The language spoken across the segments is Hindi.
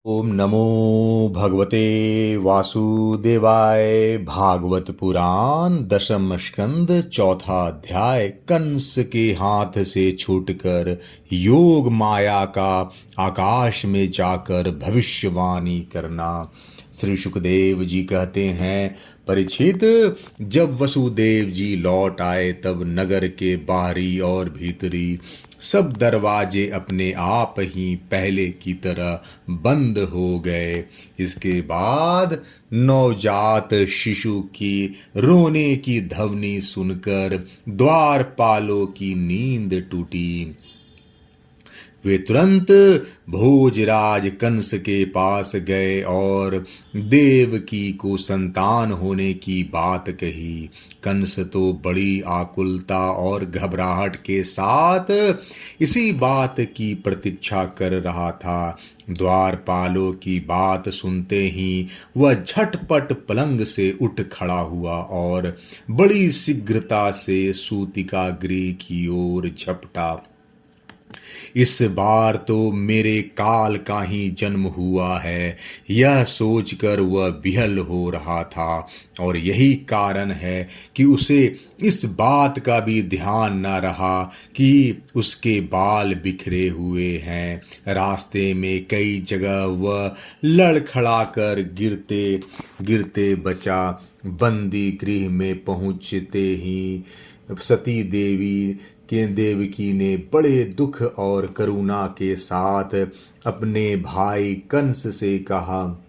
ओम नमो भगवते वासुदेवाय। भागवत पुराण दशम स्कंद चौथा अध्याय। कंस के हाथ से छूटकर योग माया का आकाश में जाकर भविष्यवाणी करना। श्री सुखदेव जी कहते हैं, परीक्षित, जब वसुदेव जी लौट आए तब नगर के बाहरी और भीतरी सब दरवाजे अपने आप ही पहले की तरह बंद हो गए। इसके बाद नवजात शिशु की रोने की ध्वनि सुनकर द्वारपालों की नींद टूटी। वे तुरंत भोजराज कंस के पास गए और देवकी को संतान होने की बात कही। कंस तो बड़ी आकुलता और घबराहट के साथ इसी बात की प्रतीक्षा कर रहा था। द्वारपालों की बात सुनते ही वह झटपट पलंग से उठ खड़ा हुआ और बड़ी शीघ्रता से सूतिका गृह की ओर झपटा। इस बार तो मेरे काल का ही जन्म हुआ है, यह सोचकर वह विह्वल हो रहा था। और यही कारण है कि उसे इस बात का भी ध्यान न रहा कि उसके बाल बिखरे हुए हैं। रास्ते में कई जगह वह लड़खड़ाकर गिरते गिरते बचा। बंदी गृह में पहुंचते ही सती देवकी ने बड़े दुख और करुणा के साथ अपने भाई कंस से कहा,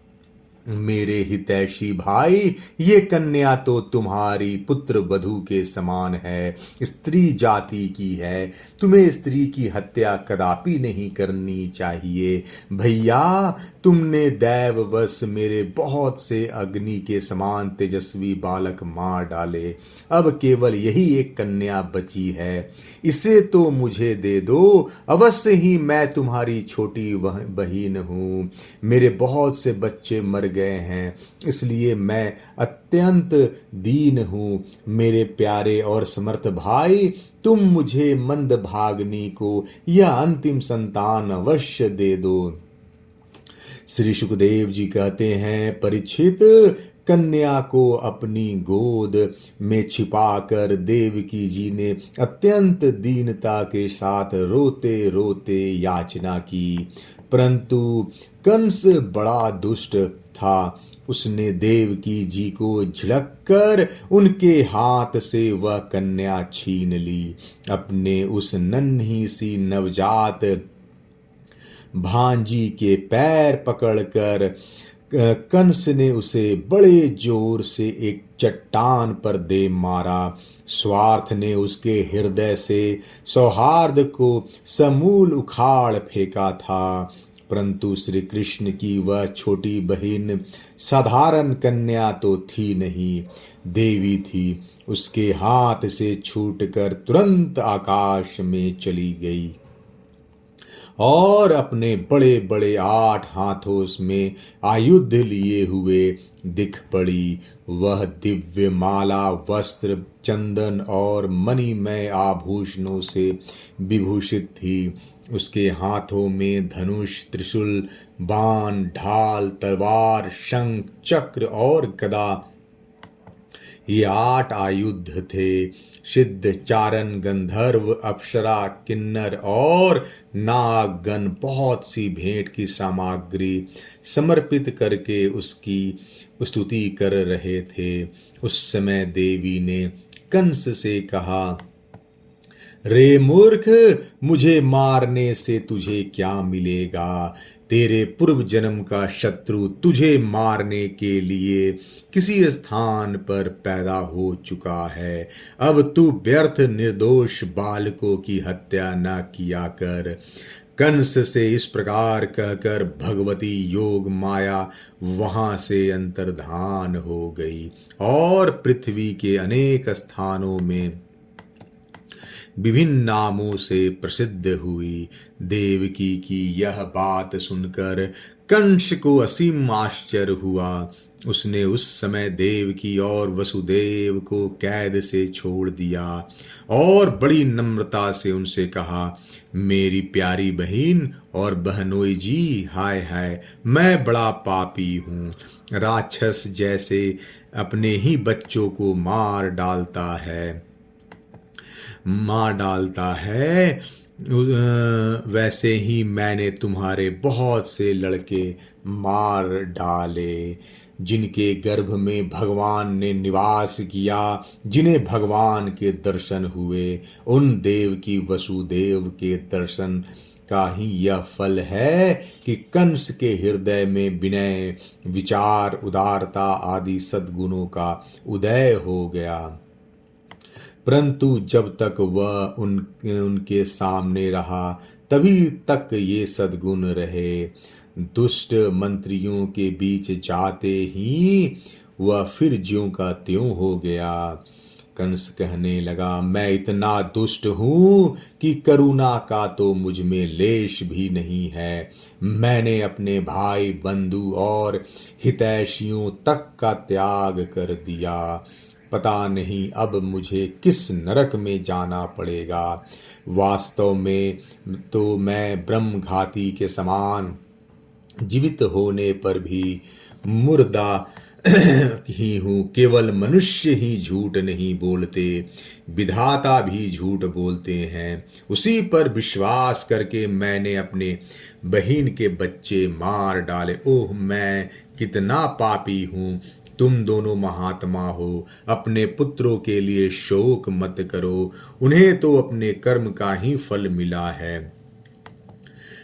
मेरे हितैषी भाई, ये कन्या तो तुम्हारी पुत्र वधू के समान है, स्त्री जाति की है। तुम्हें स्त्री की हत्या कदापि नहीं करनी चाहिए। भैया, तुमने दैववश मेरे बहुत से अग्नि के समान तेजस्वी बालक मार डाले। अब केवल यही एक कन्या बची है, इसे तो मुझे दे दो। अवश्य ही मैं तुम्हारी छोटी बहन हूँ। मेरे बहुत से बच्चे मर गए हैं, इसलिए मैं अत्यंत दीन हूँ। मेरे प्यारे और समर्थ भाई, तुम मुझे मंदभागिनी को यह अंतिम संतान अवश्य दे दो। श्री सुखदेव जी कहते हैं, परीक्षित, कन्या को अपनी गोद में छिपाकर देवकी जी ने अत्यंत दीनता के साथ रोते रोते याचना की। परंतु कंस बड़ा दुष्ट था। उसने देवकी जी को झिड़क कर उनके हाथ से वह कन्या छीन ली। अपने उस नन्ही सी नवजात भांजी के पैर पकड़कर कंस ने उसे बड़े जोर से एक चट्टान पर दे मारा। स्वार्थ ने उसके हृदय से सौहार्द को समूल उखाड़ फेंका था। परंतु श्री कृष्ण की वह छोटी बहन साधारण कन्या तो थी नहीं, देवी थी। उसके हाथ से छूटकर तुरंत आकाश में चली गई और अपने बड़े बड़े 8 हाथों में आयुध लिए हुए दिख पड़ी। वह दिव्य माला, वस्त्र, चंदन और मणिमय आभूषणों से विभूषित थी। उसके हाथों में धनुष, त्रिशूल, बाण, ढाल, तलवार, शंख, चक्र और गदा, ये 8 आयुध थे। सिद्ध, चारण, गंधर्व, अप्सरा, किन्नर और नागगण बहुत सी भेंट की सामग्री समर्पित करके उसकी स्तुति कर रहे थे। उस समय देवी ने कंस से कहा, रे मूर्ख, मुझे मारने से तुझे क्या मिलेगा? तेरे पूर्व जन्म का शत्रु तुझे मारने के लिए किसी स्थान पर पैदा हो चुका है। अब तू व्यर्थ निर्दोष बालकों की हत्या न किया कर। कंस से इस प्रकार कहकर भगवती योग माया वहां से अंतर्धान हो गई और पृथ्वी के अनेक स्थानों में विभिन्न नामों से प्रसिद्ध हुई। देवकी की यह बात सुनकर कंस को असीम आश्चर्य हुआ। उसने उस समय देवकी और वसुदेव को कैद से छोड़ दिया और बड़ी नम्रता से उनसे कहा, मेरी प्यारी बहन और बहनोई जी, हाय हाय, मैं बड़ा पापी हूँ। राक्षस जैसे अपने ही बच्चों को मार डालता है, वैसे ही मैंने तुम्हारे बहुत से लड़के मार डाले, जिनके गर्भ में भगवान ने निवास किया, जिन्हें भगवान के दर्शन हुए। उन देव की वसुदेव के दर्शन का ही यह फल है कि कंस के हृदय में विनय, विचार, उदारता आदि सद्गुणों का उदय हो गया। परंतु जब तक वह उनके सामने रहा तभी तक ये सद्गुण रहे। दुष्ट मंत्रियों के बीच जाते ही वह फिर ज्यों का त्यों हो गया। कंस कहने लगा, मैं इतना दुष्ट हूँ कि करुणा का तो मुझ में लेश भी नहीं है। मैंने अपने भाई, बंधु और हितैषियों तक का त्याग कर दिया। पता नहीं अब मुझे किस नरक में जाना पड़ेगा। वास्तव में तो मैं ब्रह्मघाती के समान जीवित होने पर भी मुर्दा ही हूँ। केवल मनुष्य ही झूठ नहीं बोलते, विधाता भी झूठ बोलते हैं। उसी पर विश्वास करके मैंने अपने बहन के बच्चे मार डाले। ओह, मैं कितना पापी हूँ। तुम दोनों महात्मा हो, अपने पुत्रों के लिए शोक मत करो, उन्हें तो अपने कर्म का ही फल मिला है।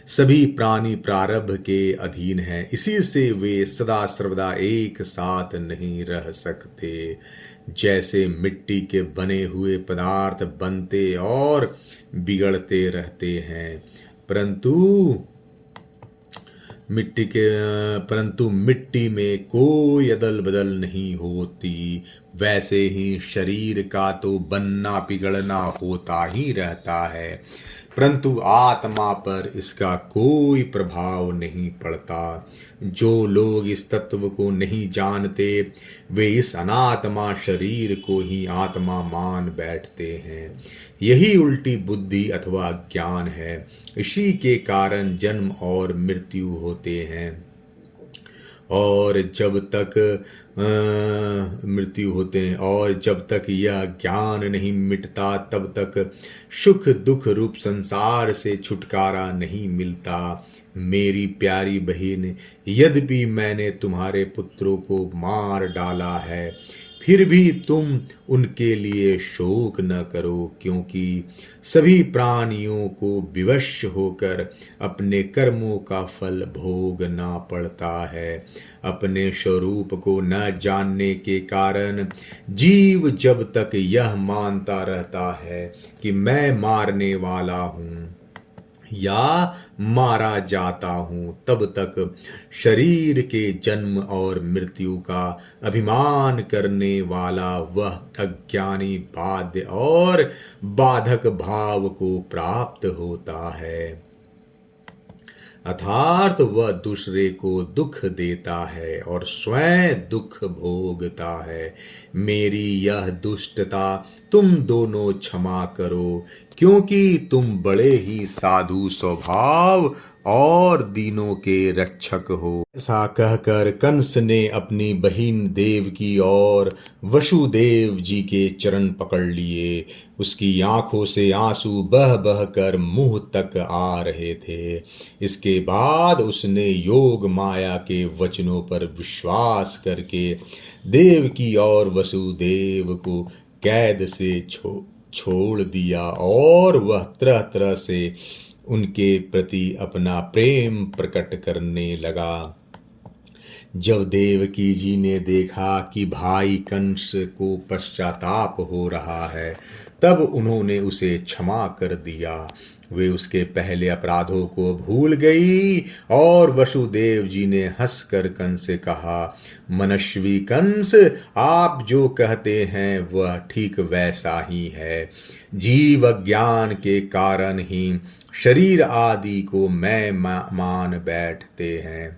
सभी प्राणी प्रारब्ध के अधीन हैं, इसी से वे सदा सर्वदा एक साथ नहीं रह सकते। जैसे मिट्टी के बने हुए पदार्थ बनते और बिगड़ते रहते हैं, परंतु मिट्टी में कोई अदल बदल नहीं होती। वैसे ही शरीर का तो बनना बिगड़ना होता ही रहता है, परंतु आत्मा पर इसका कोई प्रभाव नहीं पड़ता। जो लोग इस तत्व को नहीं जानते वे इस अनात्मा शरीर को ही आत्मा मान बैठते हैं। यही उल्टी बुद्धि अथवा ज्ञान है। इसी के कारण जन्म और मृत्यु होते हैं, और जब तक यह ज्ञान नहीं मिटता तब तक सुख दुख रूप संसार से छुटकारा नहीं मिलता। मेरी प्यारी बहन, यद्यपि मैंने तुम्हारे पुत्रों को मार डाला है, फिर भी तुम उनके लिए शोक न करो, क्योंकि सभी प्राणियों को विवश होकर अपने कर्मों का फल भोगना पड़ता है। अपने स्वरूप को न जानने के कारण जीव जब तक यह मानता रहता है कि मैं मारने वाला हूँ या मारा जाता हूँ, तब तक शरीर के जन्म और मृत्यु का अभिमान करने वाला वह अज्ञानी बाध्य और बाधक भाव को प्राप्त होता है, अर्थात वह दूसरे को दुख देता है और स्वयं दुख भोगता है। मेरी यह दुष्टता तुम दोनों क्षमा करो, क्योंकि तुम बड़े ही साधु स्वभाव और दीनों के रक्षक हो। ऐसा कहकर कंस ने अपनी बहिन देवकी और वसुदेव जी के चरण पकड़ लिए। उसकी आंखों से आंसू बह बह कर मुंह तक आ रहे थे। इसके बाद उसने योग माया के वचनों पर विश्वास करके देवकी और वसुदेव को कैद से छोड़ दिया, और वह तरह तरह से उनके प्रति अपना प्रेम प्रकट करने लगा। जब देवकी जी ने देखा कि भाई कंस को पश्चाताप हो रहा है, तब उन्होंने उसे क्षमा कर दिया। वे उसके पहले अपराधों को भूल गई, और वसुदेव जी ने हंसकर कंस से कहा, मनस्वी कंस, आप जो कहते हैं वह ठीक वैसा ही है। जीव ज्ञान के कारण ही शरीर आदि को मैं मान बैठते हैं।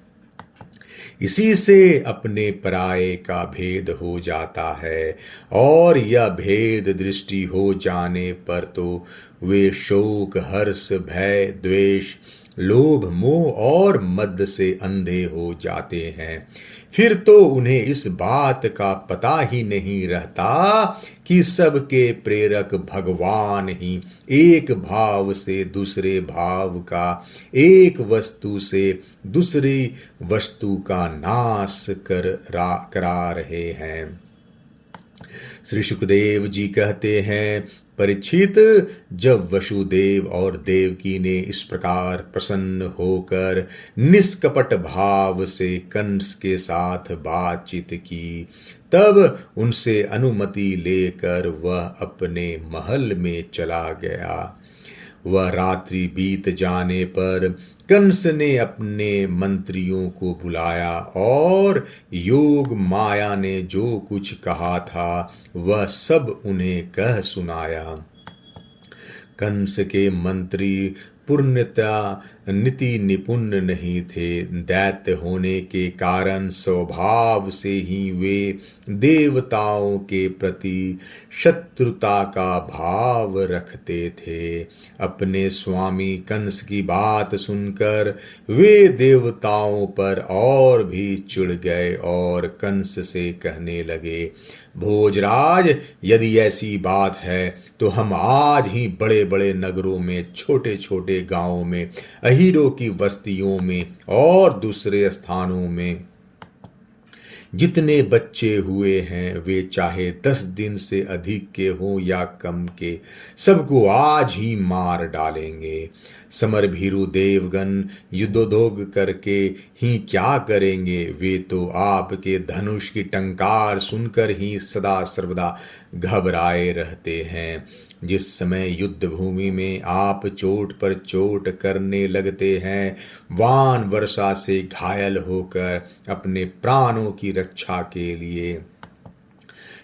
इसी से अपने पराये का भेद हो जाता है, और यह भेद दृष्टि हो जाने पर तो वे शोक, हर्ष, भय, द्वेष, लोभ, मोह और मद से अंधे हो जाते हैं। फिर तो उन्हें इस बात का पता ही नहीं रहता कि सबके प्रेरक भगवान ही एक भाव से दूसरे भाव का, एक वस्तु से दूसरी वस्तु का नाश करा रहे हैं। श्री सुखदेव जी कहते हैं, परीक्षित, जब वसुदेव और देवकी ने इस प्रकार प्रसन्न होकर निष्कपट भाव से कंस के साथ बातचीत की, तब उनसे अनुमति लेकर वह अपने महल में चला गया। वह रात्रि बीत जाने पर कंस ने अपने मंत्रियों को बुलाया और योग माया ने जो कुछ कहा था वह सब उन्हें कह सुनाया। कंस के मंत्री पूर्णतया नीति निपुण नहीं थे। दैत्य होने के कारण स्वभाव से ही वे देवताओं के प्रति शत्रुता का भाव रखते थे। अपने स्वामी कंस की बात सुनकर वे देवताओं पर और भी चिढ़ गए और कंस से कहने लगे, भोजराज, यदि ऐसी बात है तो हम आज ही बड़े बड़े नगरों में, छोटे छोटे गांवों में, अहीरों की बस्तियों में और दूसरे स्थानों में जितने बच्चे हुए हैं, वे चाहे 10 दिन से अधिक के हों या कम के, सबको आज ही मार डालेंगे। समर भीरु देवगण युद्धोद्योग करके ही क्या करेंगे? वे तो आपके धनुष की टंकार सुनकर ही सदा सर्वदा घबराए रहते हैं। जिस समय युद्ध भूमि में आप चोट पर चोट करने लगते हैं, वान वर्षा से घायल होकर अपने प्राणों की रक्षा के लिए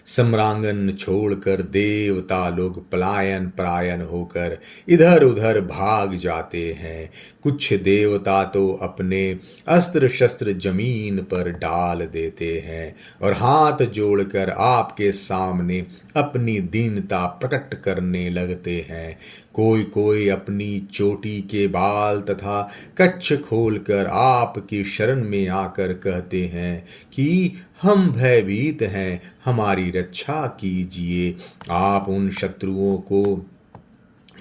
सम्रांगन छोड़कर देवता लोग पलायन परायण होकर इधर उधर भाग जाते हैं। कुछ देवता तो अपने अस्त्र शस्त्र जमीन पर डाल देते हैं और हाथ जोड़कर आपके सामने अपनी दीनता प्रकट करने लगते हैं। कोई कोई अपनी चोटी के बाल तथा कच्छ खोलकर आपकी शरण में आकर कहते हैं कि हम भयभीत हैं, हमारी रक्षा कीजिए। आप उन शत्रुओं को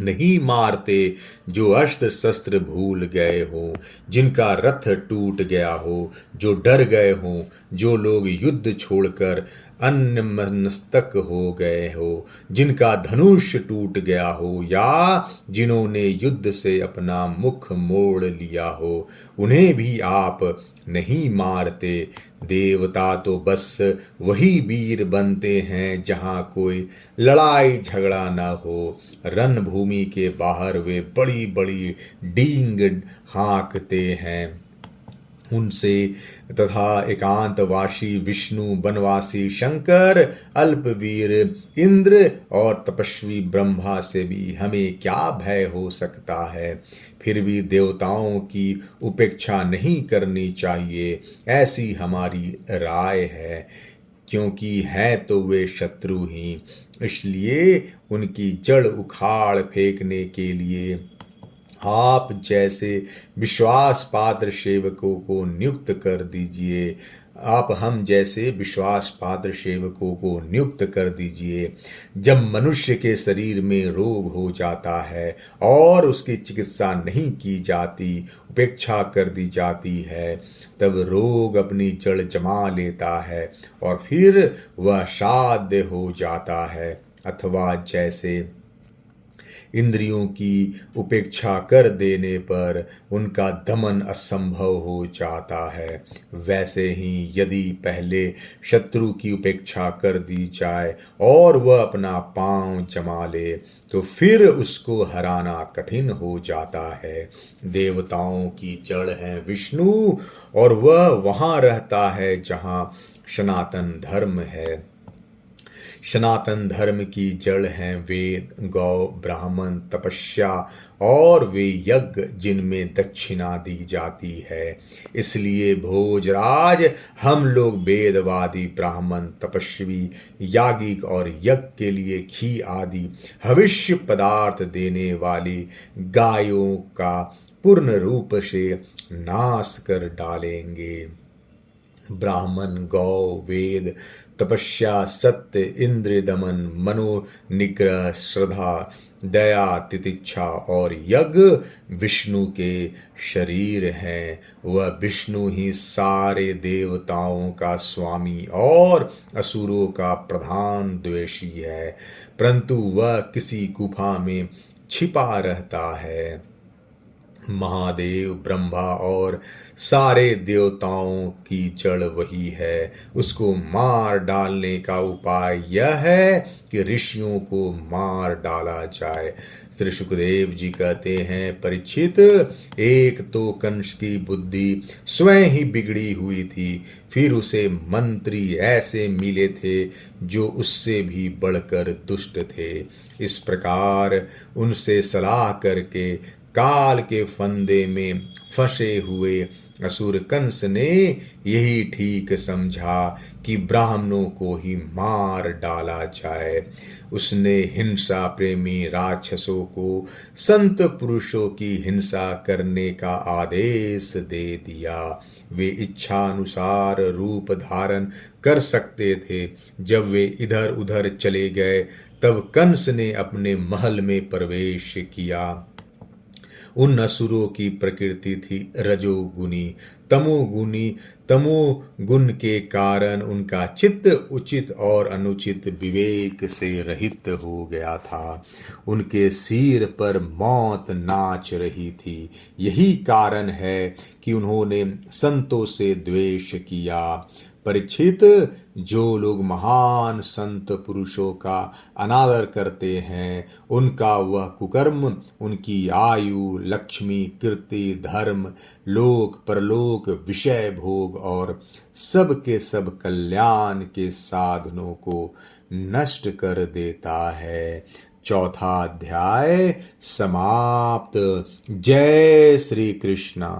नहीं मारते जो अस्त्र शस्त्र भूल गए हो, जिनका रथ टूट गया हो, जो डर गए हो, जो लोग युद्ध छोड़कर अन्यमनस्क हो गए हो, जिनका धनुष टूट गया हो या जिन्होंने युद्ध से अपना मुख मोड़ लिया हो, उन्हें भी आप नहीं मारते। देवता तो बस वही वीर बनते हैं जहाँ कोई लड़ाई झगड़ा न हो। रणभूमि के बाहर वे बड़ी बड़ी डींग हाँकते हैं। उनसे तथा एकांतवासी विष्णु, बनवासी शंकर, अल्पवीर इंद्र और तपस्वी ब्रह्मा से भी हमें क्या भय हो सकता है? फिर भी देवताओं की उपेक्षा नहीं करनी चाहिए, ऐसी हमारी राय है, क्योंकि हैं तो वे शत्रु ही। इसलिए उनकी जड़ उखाड़ फेंकने के लिए आप जैसे विश्वास पात्र सेवकों को नियुक्त कर दीजिए। आप हम जैसे विश्वास पात्र सेवकों को नियुक्त कर दीजिए। जब मनुष्य के शरीर में रोग हो जाता है और उसकी चिकित्सा नहीं की जाती, उपेक्षा कर दी जाती है, तब रोग अपनी जड़ जमा लेता है और फिर वह साध्य हो जाता है। अथवा जैसे इंद्रियों की उपेक्षा कर देने पर उनका दमन असंभव हो जाता है, वैसे ही यदि पहले शत्रु की उपेक्षा कर दी जाए और वह अपना पांव जमा ले तो फिर उसको हराना कठिन हो जाता है। देवताओं की जड़ है विष्णु और वह वहाँ रहता है जहाँ सनातन धर्म है। सनातन धर्म की जड़ हैं वेद, गौ, ब्राह्मण, तपस्या और वे यज्ञ जिनमें दक्षिणा दी जाती है। इसलिए भोजराज, हम लोग वेदवादी ब्राह्मण, तपस्वी, यागिक और यज्ञ के लिए घी आदि हविष्य पदार्थ देने वाली गायों का पूर्ण रूप से नाश कर डालेंगे। ब्राह्मण, गौ, वेद, तपस्या, सत्य, इंद्रिय दमन, मनो निग्रह, श्रद्धा, दया, तितिक्षा और यज्ञ विष्णु के शरीर हैं। वह विष्णु ही सारे देवताओं का स्वामी और असुरों का प्रधान द्वेषी है, परंतु वह किसी गुफा में छिपा रहता है। महादेव, ब्रह्मा और सारे देवताओं की जड़ वही है। उसको मार डालने का उपाय यह है कि ऋषियों को मार डाला जाए। श्री सुखदेव जी कहते हैं, परीक्षित, एक तो कंस की बुद्धि स्वयं ही बिगड़ी हुई थी, फिर उसे मंत्री ऐसे मिले थे जो उससे भी बढ़कर दुष्ट थे। इस प्रकार उनसे सलाह करके काल के फंदे में फंसे हुए असुर कंस ने यही ठीक समझा कि ब्राह्मणों को ही मार डाला जाए। उसने हिंसा प्रेमी राक्षसों को संत पुरुषों की हिंसा करने का आदेश दे दिया। वे इच्छानुसार रूप धारण कर सकते थे। जब वे इधर उधर चले गए तब कंस ने अपने महल में प्रवेश किया। उन असुरों की प्रकृति थी रजोगुनी। तमोगुण के कारण उनका चित्त उचित और अनुचित विवेक से रहित हो गया था। उनके सिर पर मौत नाच रही थी। यही कारण है कि उन्होंने संतों से द्वेष किया। परीक्षित, जो लोग महान संत पुरुषों का अनादर करते हैं, उनका वह कुकर्म उनकी आयु, लक्ष्मी, कीर्ति, धर्म, लोक परलोक, विषय भोग और सब के सब कल्याण के साधनों को नष्ट कर देता है। चौथा अध्याय समाप्त। जय श्री कृष्ण।